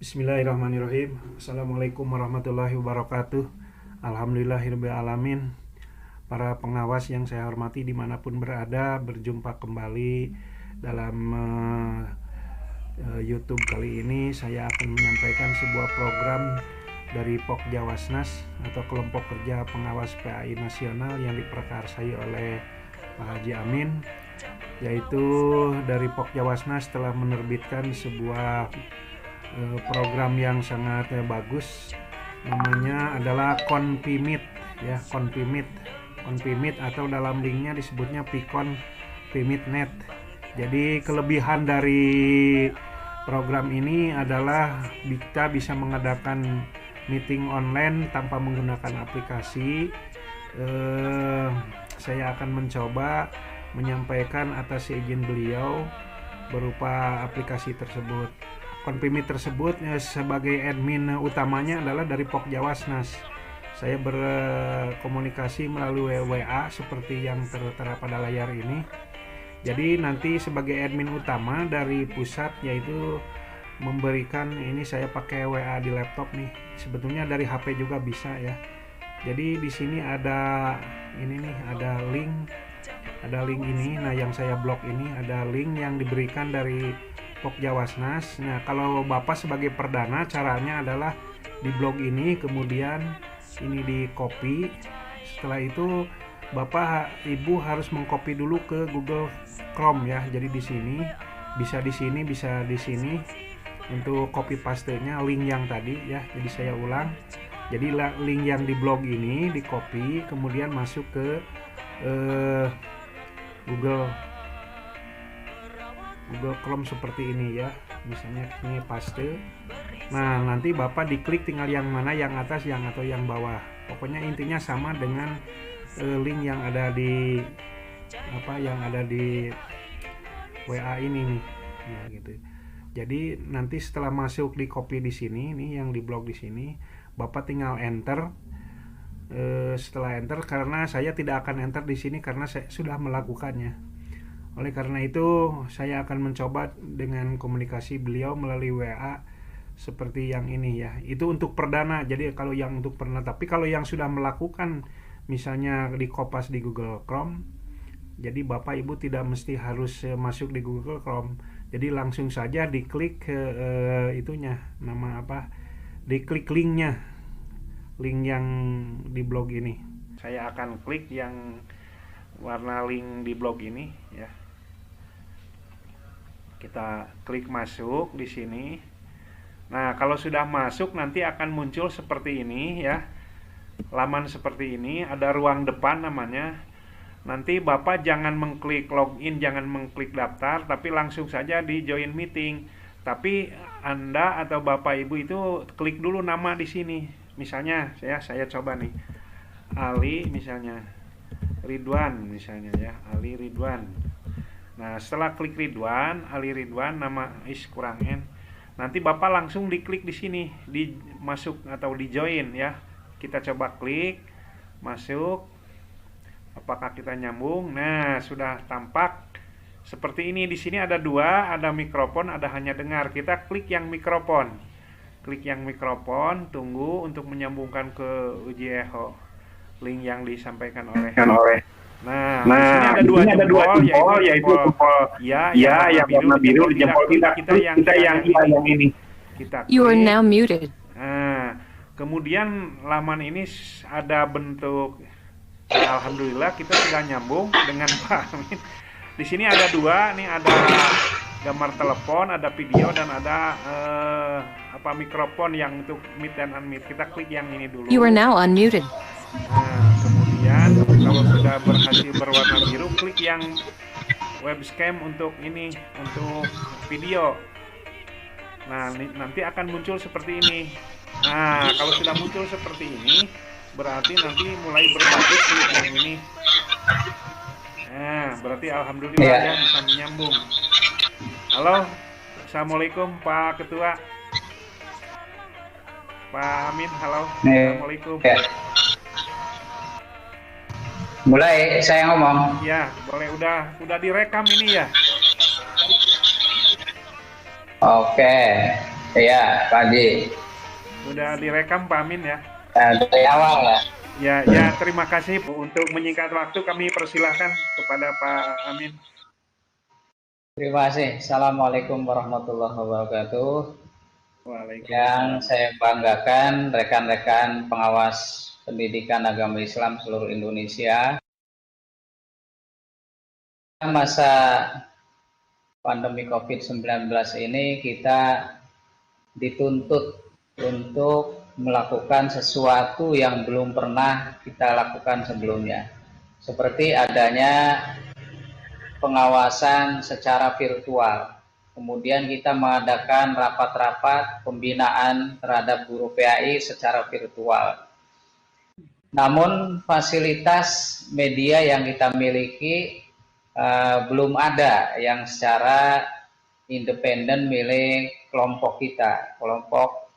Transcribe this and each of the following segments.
Bismillahirrahmanirrahim. Assalamualaikum warahmatullahi wabarakatuh. Alhamdulillahirabbil alamin. Para pengawas yang saya hormati dimanapun berada, berjumpa kembali dalam YouTube kali ini. Saya akan menyampaikan sebuah program dari Pokjawasnas atau Kelompok Kerja Pengawas PAI Nasional yang diprakarsai oleh Pak Haji Amin, yaitu dari Pokjawasnas telah menerbitkan sebuah program yang sangat bagus, namanya adalah Konpimit ya, Konpimit atau dalam linknya disebutnya Pikon Pimit.net. Jadi kelebihan dari program ini adalah kita bisa mengadakan meeting online tanpa menggunakan aplikasi. Saya akan mencoba menyampaikan atas izin beliau berupa aplikasi tersebut. Konpimit tersebut sebagai admin utamanya adalah dari Pokjawasnas. Saya berkomunikasi melalui WA seperti yang tertera pada layar ini. Jadi nanti sebagai admin utama dari pusat, yaitu memberikan ini, saya pakai WA di laptop nih. Sebetulnya dari HP juga bisa ya. Jadi di sini ada ini nih, ada link ini. Nah, yang saya blok ini ada link yang diberikan dari Pokjawasnas. Nah, kalau Bapak sebagai perdana, caranya adalah di blog ini, kemudian ini di copy. Setelah itu Bapak Ibu harus mengcopy dulu ke Google Chrome ya. Jadi di sini bisa di sini untuk copy pastenya link yang tadi ya. Jadi saya ulang. Jadi link yang di blog ini di copy, kemudian masuk ke Google Chrome seperti ini ya. Misalnya ini paste. Nah, nanti Bapak diklik tinggal yang mana, yang atas, yang atau yang bawah. Pokoknya intinya sama dengan link yang ada di WA ini nih. Ya gitu. Jadi nanti setelah masuk di copy di sini nih, yang di blog di sini, Bapak tinggal enter. Setelah enter, karena saya tidak akan enter di sini karena saya sudah melakukannya. Oleh karena itu, saya akan mencoba dengan komunikasi beliau melalui WA seperti yang ini ya. Itu untuk perdana. Jadi kalau yang untuk perdana, tapi kalau yang sudah melakukan misalnya di Kopas di Google Chrome, jadi Bapak Ibu tidak mesti harus masuk di Google Chrome. Jadi langsung saja diklik itunya, nama apa? Diklik linknya. Link yang di blog ini. Saya akan klik yang warna link di blog ini ya. Kita klik masuk di sini. Nah, kalau sudah masuk nanti akan muncul seperti ini ya. Laman seperti ini, ada ruang depan namanya. Nanti Bapak jangan mengklik login, jangan mengklik daftar, tapi langsung saja di join meeting. Tapi Anda atau Bapak Ibu itu klik dulu nama di sini. Misalnya saya coba nih. Ali misalnya. Ridwan misalnya ya, Ali Ridwan. Nah, setelah klik Ali Ridwan, nama kurang N. Nanti Bapak langsung diklik di sini, di masuk atau di join ya. Kita coba klik masuk. Apakah kita nyambung? Nah, sudah tampak seperti ini. Di sini ada dua, ada mikrofon, ada hanya dengar. Kita klik yang mikrofon. Klik yang mikrofon, tunggu untuk menyambungkan ke uji echo. Link yang disampaikan oleh Nah, di sini ada dua jempol, yaitu jempol ya, yang warna biru, jempol kita yang ini. Kita klik. You are now muted. Nah, kemudian laman ini ada bentuk, ya, alhamdulillah kita sudah nyambung dengan Pak Amin. Di sini ada dua, nih ada gambar telepon, ada video, dan ada mikrofon yang untuk meet dan unmute. Kita klik yang ini dulu. You are now unmuted. Nah, kemudian kalau sudah berhasil berwarna biru, klik yang webcam untuk ini, untuk video. Nah, nanti akan muncul seperti ini. Nah, kalau sudah muncul seperti ini, berarti nanti mulai berbalik klik yang ini. Nah, berarti alhamdulillah ya bisa menyambung. Halo, assalamualaikum Pak Ketua. Pak Amin, halo. Assalamualaikum. Mulai saya ngomong. Ya, boleh, udah direkam ini ya. Oke. Iya, Pak Haji. Sudah direkam Pak Amin ya? Dari awal ya. Ya, terima kasih untuk menyingkat waktu kami persilahkan kepada Pak Amin. Terima kasih. Assalamualaikum warahmatullahi wabarakatuh. Yang Waalaikumsalam. saya banggakan rekan-rekan pengawas pendidikan agama Islam seluruh Indonesia. Masa pandemi COVID-19 ini kita dituntut untuk melakukan sesuatu yang belum pernah kita lakukan sebelumnya. Seperti adanya pengawasan secara virtual. Kemudian kita mengadakan rapat-rapat pembinaan terhadap guru PAI secara virtual. Namun fasilitas media yang kita miliki belum ada yang secara independen milik kelompok kita, kelompok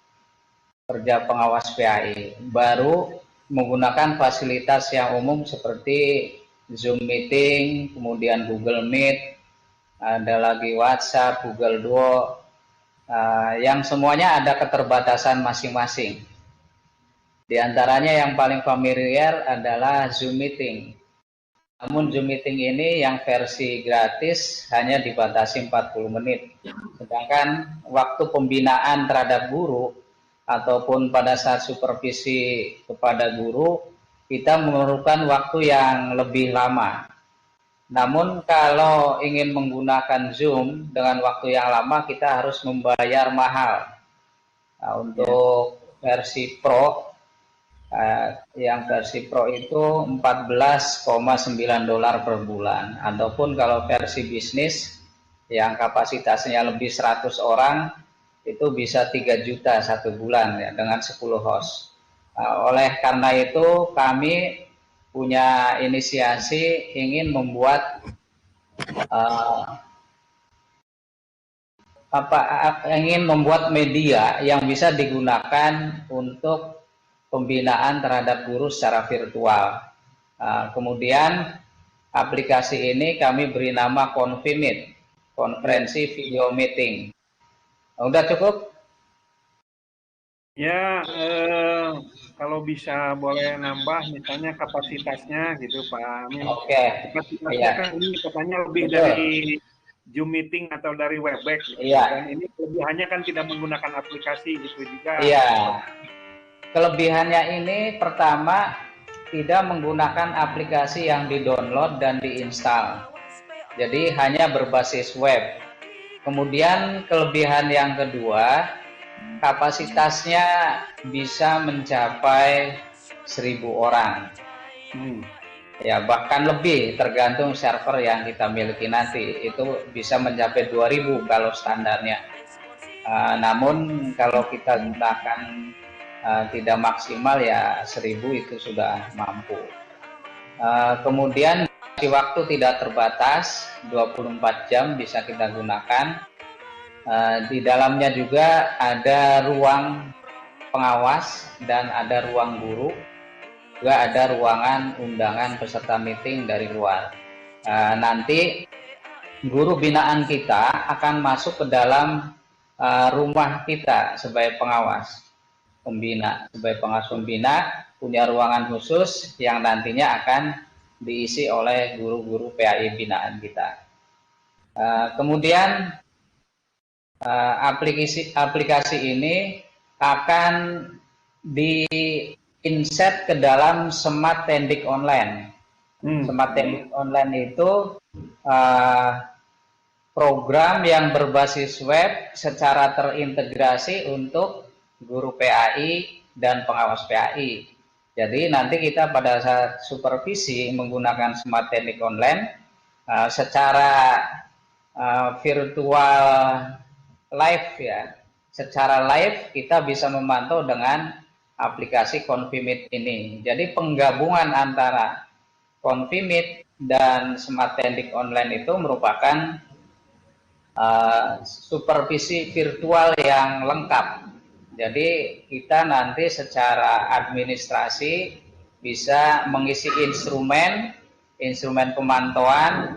kerja pengawas PAI. Baru menggunakan fasilitas yang umum seperti Zoom meeting, kemudian Google Meet, ada lagi WhatsApp, Google Duo, yang semuanya ada keterbatasan masing-masing. Di antaranya yang paling familiar adalah Zoom meeting. Namun Zoom meeting ini yang versi gratis hanya dibatasi 40 menit. Sedangkan waktu pembinaan terhadap guru ataupun pada saat supervisi kepada guru, kita memerlukan waktu yang lebih lama. Namun kalau ingin menggunakan Zoom dengan waktu yang lama, kita harus membayar mahal. Nah, untuk versi Pro, yang versi Pro itu $14,9 per bulan. Ataupun kalau versi bisnis yang kapasitasnya lebih 100 orang, itu bisa 3 juta satu bulan ya, dengan 10 host. Oleh karena itu kami punya inisiasi ingin membuat media yang bisa digunakan untuk pembinaan terhadap guru secara virtual. Kemudian aplikasi ini kami beri nama Convimit, konferensi video meeting. Udah cukup? Ya, kalau bisa boleh nambah misalnya kapasitasnya gitu Pak Amin. Oke. Kapasitasnya kan ini katanya lebih Betul. dari Zoom meeting atau dari Webex gitu. Iya. Dan ini kelebihannya kan tidak menggunakan aplikasi gitu juga. Iya. Kelebihannya ini pertama tidak menggunakan aplikasi yang di-download dan diinstal. Jadi hanya berbasis web. Kemudian kelebihan yang kedua, kapasitasnya bisa mencapai 1.000 orang. Ya, bahkan lebih tergantung server yang kita miliki nanti. Itu bisa mencapai 2.000 kalau standarnya. Namun kalau kita gunakan tidak maksimal ya 1.000 itu sudah mampu. Kemudian waktu tidak terbatas, 24 jam bisa kita gunakan. Di dalamnya juga ada ruang pengawas dan ada ruang guru, juga ada ruangan undangan peserta meeting dari luar. Nanti guru binaan kita akan masuk ke dalam rumah kita sebagai pengawas pembina. Sebagai pengawas pembina punya ruangan khusus yang nantinya akan diisi oleh guru-guru PAI binaan kita. Kemudian aplikasi ini akan di-insert ke dalam Smart Tendik Online. Smart Tendik Online itu program yang berbasis web secara terintegrasi untuk guru PAI dan pengawas PAI. Jadi nanti kita pada saat supervisi menggunakan Smart Tendik Online secara virtual live ya, secara live kita bisa memantau dengan aplikasi Convimit ini. Jadi penggabungan antara Convimit dan Smart Tendik Online itu merupakan supervisi virtual yang lengkap. Jadi kita nanti secara administrasi bisa mengisi instrumen pemantauan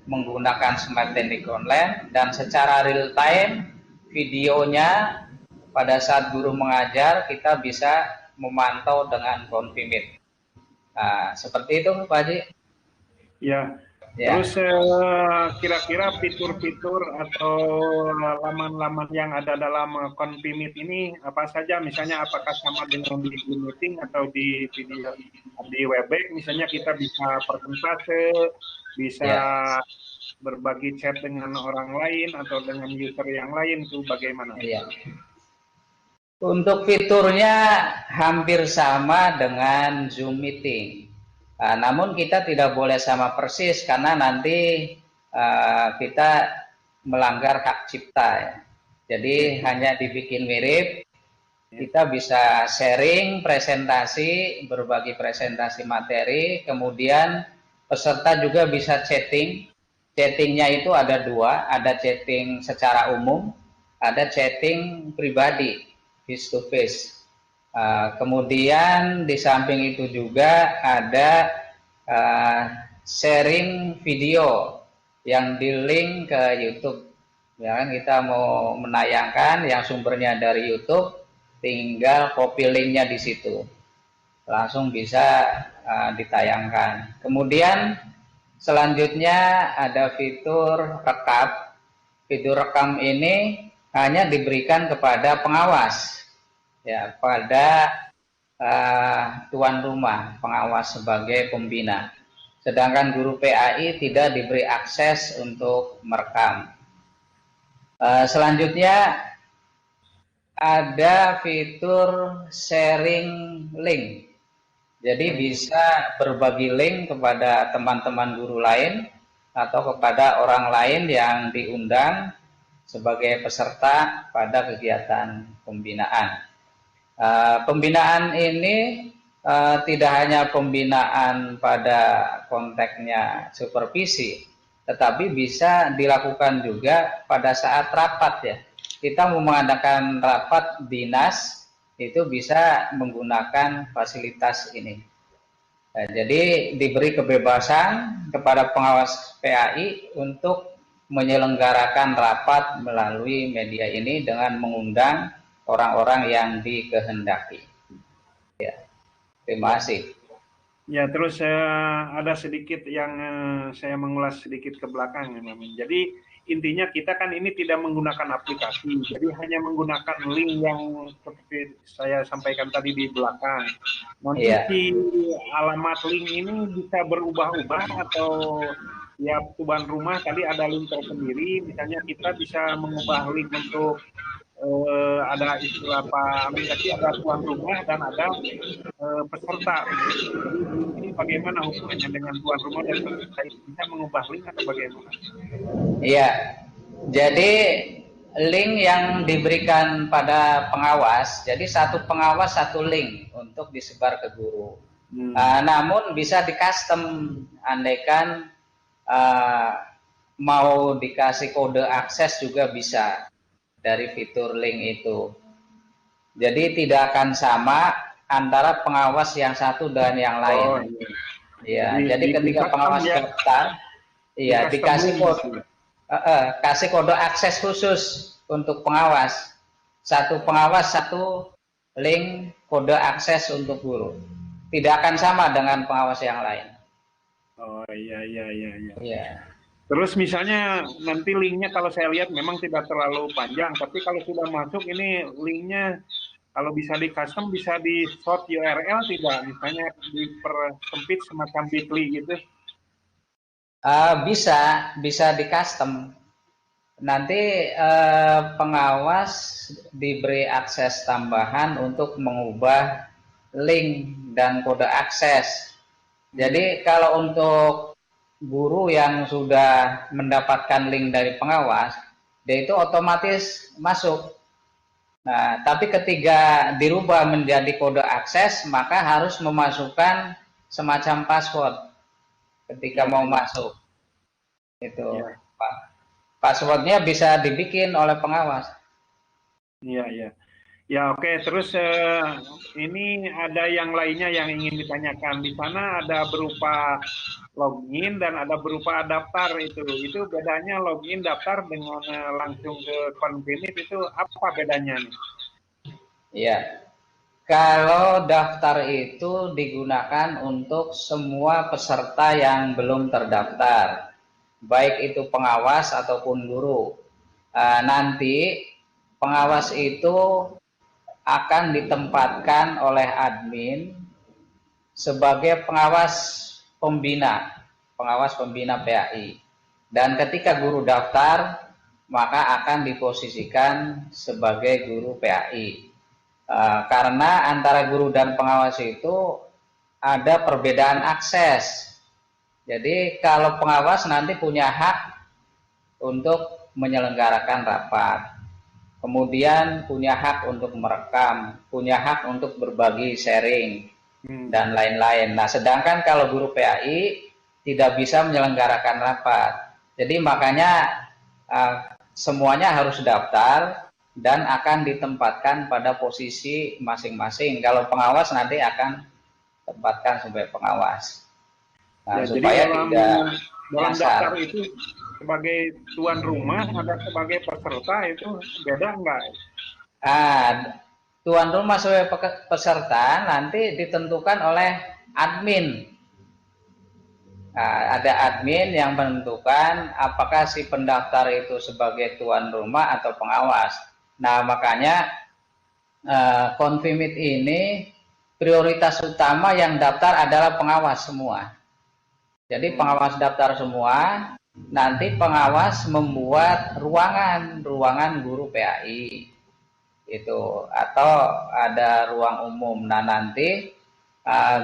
menggunakan Smart Tendik Online, dan secara real time videonya pada saat guru mengajar kita bisa memantau dengan Confimit. Nah, seperti itu Pak Haji. Ya, Ya, terus kira-kira fitur-fitur atau laman-laman yang ada dalam Confimit ini apa saja? Misalnya apakah sama dengan di Zoom Meeting atau di video di Webex? Misalnya kita bisa persentase, bisa ya. berbagi chat dengan orang lain atau dengan user yang lain itu bagaimana? Iya. Untuk fiturnya hampir sama dengan Zoom Meeting. Namun kita tidak boleh sama persis karena nanti kita melanggar hak cipta ya. Jadi hanya dibikin mirip, kita bisa sharing presentasi, berbagi presentasi materi, kemudian peserta juga bisa chatting. Chattingnya itu ada dua, ada chatting secara umum, ada chatting pribadi, face to face. Kemudian di samping itu juga ada sharing video yang di link ke YouTube. Ya kan kita mau menayangkan yang sumbernya dari YouTube, tinggal copy linknya di situ, langsung bisa ditayangkan. Kemudian selanjutnya ada fitur rekam. Fitur rekam ini hanya diberikan kepada pengawas, ya, pada tuan rumah, pengawas sebagai pembina. Sedangkan guru PAI tidak diberi akses untuk merekam. Selanjutnya ada fitur sharing link. Jadi bisa berbagi link kepada teman-teman guru lain atau kepada orang lain yang diundang sebagai peserta pada kegiatan pembinaan. Pembinaan ini tidak hanya pembinaan pada konteksnya supervisi, tetapi bisa dilakukan juga pada saat rapat ya. Kita mau mengadakan rapat dinas, itu bisa menggunakan fasilitas ini. Nah, jadi diberi kebebasan kepada pengawas PAI untuk menyelenggarakan rapat melalui media ini dengan mengundang orang-orang yang dikehendaki. Ya, terima kasih. Ya, terus ada sedikit yang saya mengulas sedikit ke belakang ya, Mamin. Jadi intinya kita kan ini tidak menggunakan aplikasi, jadi hanya menggunakan link yang seperti saya sampaikan tadi di belakang. Nanti Iya. si alamat link ini bisa berubah-ubah atau ya tuan rumah tadi ada link tersendiri, misalnya kita bisa mengubah link untuk ada istilah Pak Amin tadi ada tuan rumah dan ada peserta. Jadi ini bagaimana hubungannya dengan tuan rumah dan peserta itu bisa mengubah link atau bagaimana? Iya. Jadi link yang diberikan pada pengawas, jadi satu pengawas satu link untuk disebar ke guru. Namun bisa di custom, andaikan mau dikasih kode akses juga bisa dari fitur link itu. Jadi tidak akan sama antara pengawas yang satu dan yang lain. Oh, iya. Jadi ketika pengawas daftar, iya dikasih kode, kasih kode akses khusus untuk pengawas. Satu pengawas satu link kode akses untuk guru. Tidak akan sama dengan pengawas yang lain. Oh iya. Iya. Terus misalnya nanti linknya kalau saya lihat memang tidak terlalu panjang, tapi kalau sudah masuk ini linknya kalau bisa di custom bisa di short URL tidak, misalnya dipersempit semacam bit.ly gitu. Bisa di custom. Nanti pengawas diberi akses tambahan untuk mengubah link dan kode akses. Jadi kalau untuk guru yang sudah mendapatkan link dari pengawas, dia itu otomatis masuk. Nah, tapi ketika dirubah menjadi kode akses, maka harus memasukkan semacam password ketika mau masuk. Itu, Pak. Passwordnya bisa dibikin oleh pengawas. Iya. Ya oke. Terus ini ada yang lainnya yang ingin ditanyakan. Di sana ada berupa login dan ada berupa daftar itu. Itu bedanya login daftar dengan langsung ke Confimit itu apa bedanya nih? Ya, kalau daftar itu digunakan untuk semua peserta yang belum terdaftar, baik itu pengawas ataupun guru. Nanti pengawas itu akan ditempatkan oleh admin sebagai pengawas pembina PAI. Dan ketika guru daftar, maka akan diposisikan sebagai guru PAI. Karena antara guru dan pengawas itu ada perbedaan akses. Jadi kalau pengawas nanti punya hak untuk menyelenggarakan rapat, kemudian punya hak untuk merekam, punya hak untuk berbagi sharing, dan lain-lain. Nah, sedangkan kalau guru PAI tidak bisa menyelenggarakan rapat. Jadi makanya semuanya harus daftar dan akan ditempatkan pada posisi masing-masing. Kalau pengawas nanti akan tempatkan sebagai pengawas. Nah, supaya tidak dalam daftar itu sebagai tuan rumah ada sebagai peserta itu beda enggak? Tuan rumah sebagai peserta nanti ditentukan oleh admin. Ada admin yang menentukan apakah si pendaftar itu sebagai tuan rumah atau pengawas. Nah, makanya Konfimit ini prioritas utama yang daftar adalah pengawas semua. Jadi pengawas daftar semua, nanti pengawas membuat ruangan guru PAI itu, atau ada ruang umum. Nah, nanti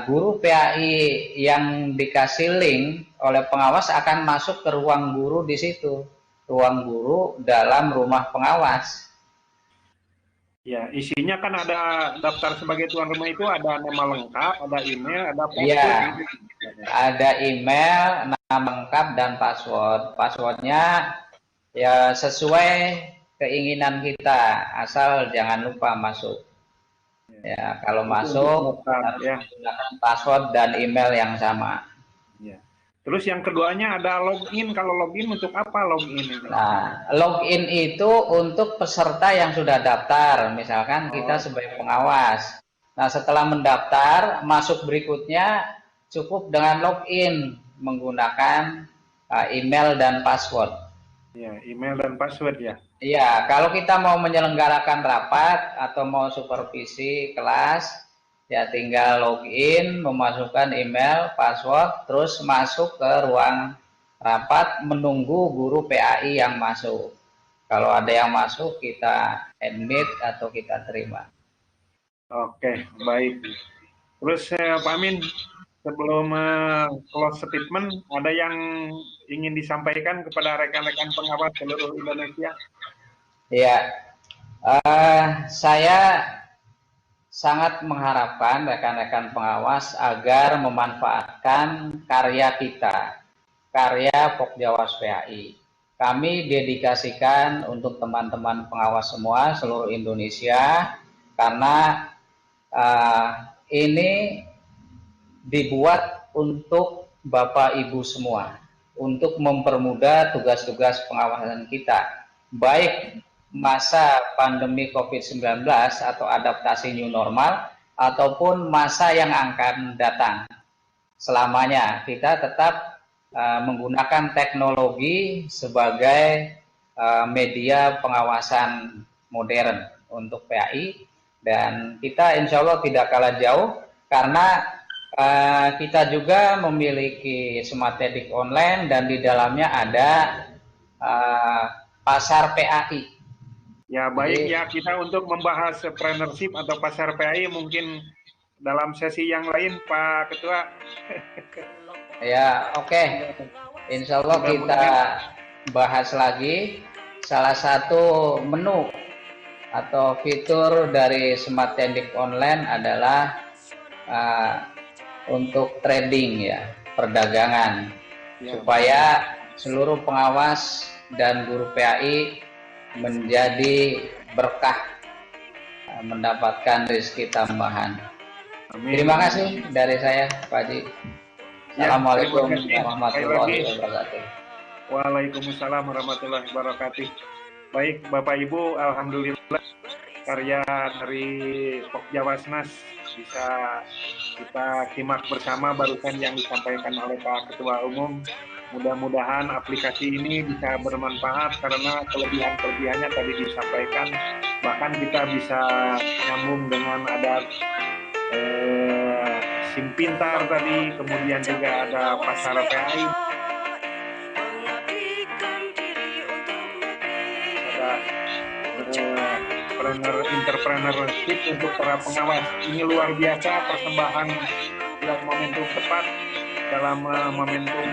guru PAI yang dikasih link oleh pengawas akan masuk ke ruang guru di situ, ruang guru dalam rumah pengawas. Ya, isinya kan ada daftar sebagai tuan rumah itu ada nama lengkap, ada email, ada password. Iya, ada email, nama lengkap dan password. Passwordnya ya sesuai keinginan kita, asal jangan lupa masuk. Ya, kalau masuk harus menggunakan password dan email yang sama. Ya. Terus yang keduanya ada login. Kalau login untuk apa login ini? Nah, login itu untuk peserta yang sudah daftar. Misalkan kita sebagai pengawas. Nah, setelah mendaftar, masuk berikutnya cukup dengan login menggunakan email dan password. Ya, email dan password ya. Iya, kalau kita mau menyelenggarakan rapat atau mau supervisi kelas, ya tinggal login, memasukkan email, password, terus masuk ke ruang rapat menunggu guru PAI yang masuk. Kalau ada yang masuk, kita admit atau kita terima. Oke, baik. Terus Pak Amin, sebelum close statement, ada yang ingin disampaikan kepada rekan-rekan pengawas seluruh Indonesia? Ya, saya sangat mengharapkan rekan-rekan pengawas agar memanfaatkan karya kita, karya Pokjawas PAI. Kami dedikasikan untuk teman-teman pengawas semua seluruh Indonesia, karena ini dibuat untuk Bapak Ibu semua, untuk mempermudah tugas-tugas pengawasan kita, baik masa pandemi COVID-19 atau adaptasi new normal, ataupun masa yang akan datang. Selamanya kita tetap menggunakan teknologi sebagai media pengawasan modern untuk PAI, dan kita insya Allah tidak kalah jauh, karena kita juga memiliki Smart Edik online dan di dalamnya ada pasar PAI. Ya, baik. Jadi, ya, kita untuk membahas entrepreneurship atau pasar PAI mungkin dalam sesi yang lain, Pak Ketua. Ya, oke. Insya Allah kita bahas lagi. Salah satu menu atau fitur dari Smart Edik online adalah untuk trading, ya, perdagangan, supaya seluruh pengawas dan guru PAI menjadi berkah, mendapatkan rezeki tambahan. Amin. Terima kasih dari saya, Pak Haji. Assalamualaikum warahmatullahi wabarakatuh. Waalaikumsalam warahmatullahi wabarakatuh. Baik, Bapak Ibu, alhamdulillah karya dari Pokjawasnas bisa kita simak bersama barusan yang disampaikan oleh Pak Ketua Umum. Mudah-mudahan aplikasi ini bisa bermanfaat karena kelebihan-kelebihannya tadi disampaikan. Bahkan kita bisa nyambung dengan ada SIM pintar tadi, kemudian juga ada pasar PAI, ada entrepreneurship untuk para pengawas. Ini luar biasa persembahan bulan momentum tepat dalam momentum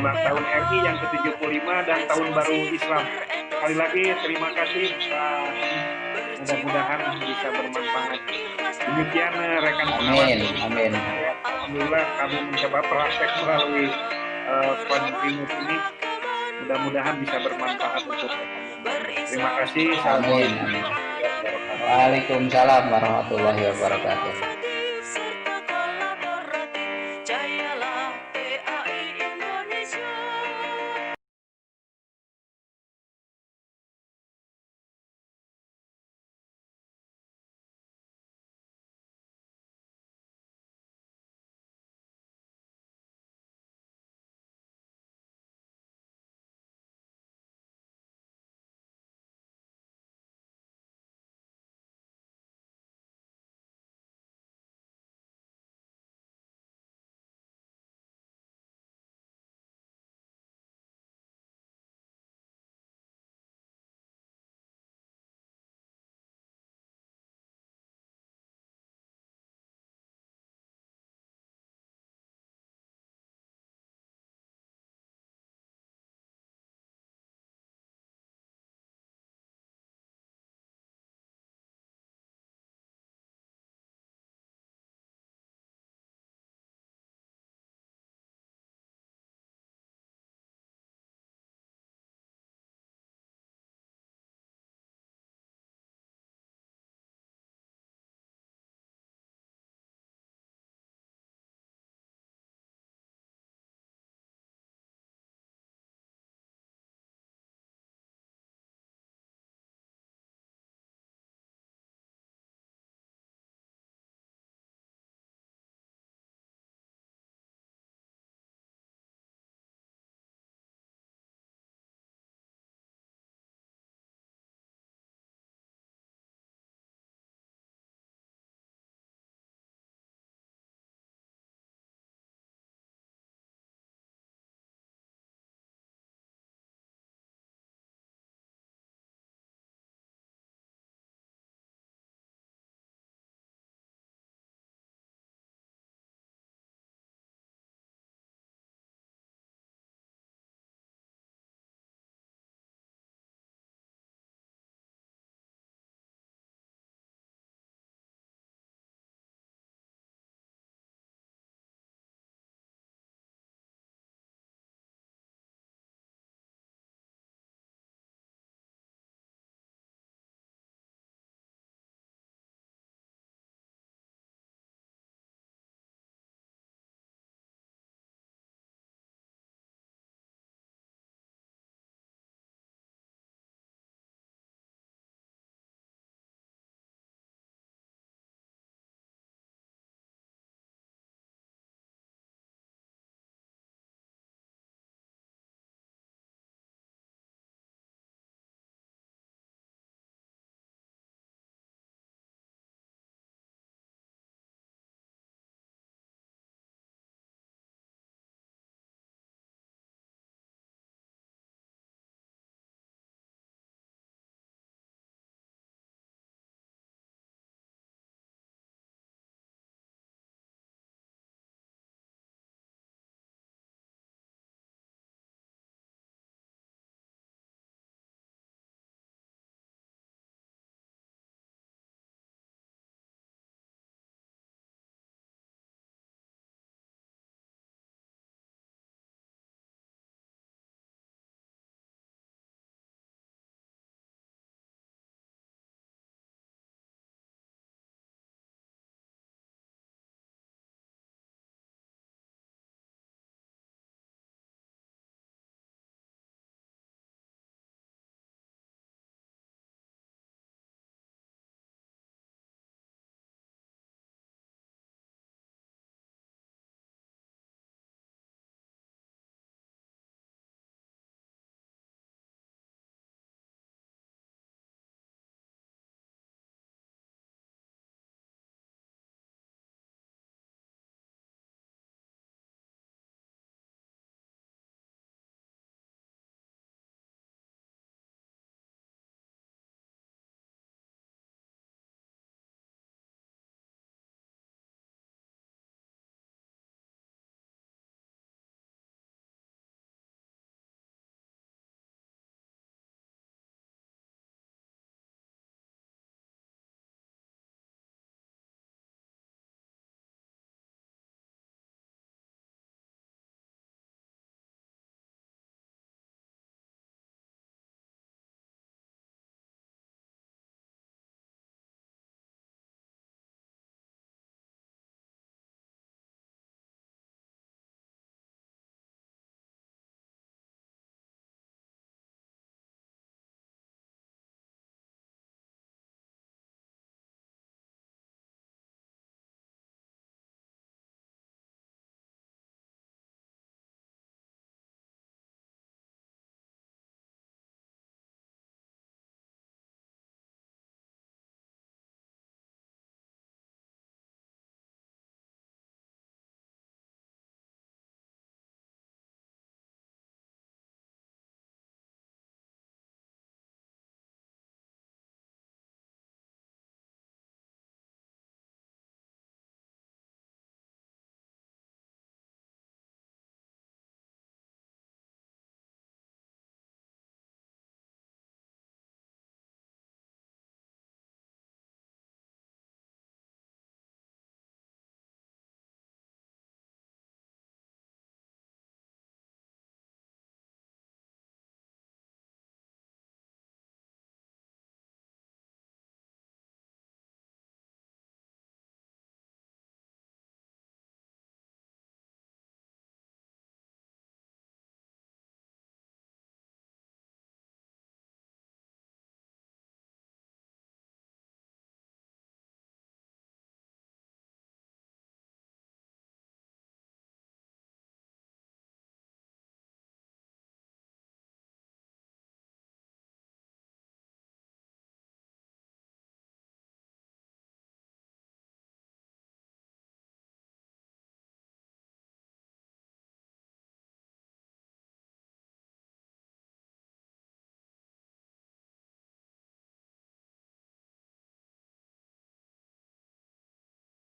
ulang tahun RI yang ke-75 dan tahun baru Islam. Sekali lagi terima kasih Pak. Mudah-mudahan bisa bermanfaat. Demikian rekan pengawas. Amin. Alhamdulillah kami mencoba praktek melalui kontinus ini. Mudah-mudahan bisa bermanfaat untuk rekan. Terima kasih. Amin. Waalaikumsalam warahmatullahi wabarakatuh.